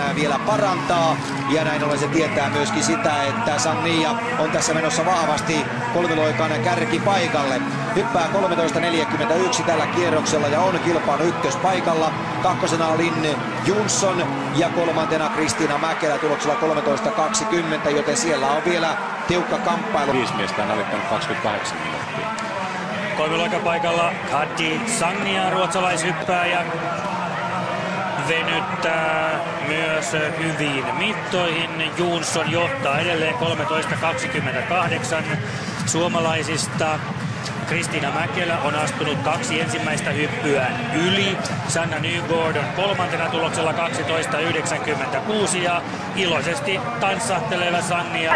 tänään vielä parantaa. Ja näin ollen se tietää myöskin sitä, että Sagnia on tässä menossa vahvasti kolmiloikan kärkipaikalle. Hyppää 13.41 tällä kierroksella ja on kilpailun ykköspaikalla. Kakkosena Linn Jonsson ja kolmantena Kristiina Mäkelä tuloksella 13.20, joten siellä on vielä tiukka kamppailu. 5 miestä on alittanut 28 minuuttia. Kolmiloikapaikalla Kati Sagnia, ruotsalaishyppääjä, venyttää myös hyviin mittoihin. Jonsson johtaa edelleen 13.28 suomalaisista. Kristiina Mäkelä on astunut 2 ensimmäistä hyppyään yli. Sanna Nygård on kolmantena tuloksella 12.96 ja iloisesti tanssahteleva Sagnia.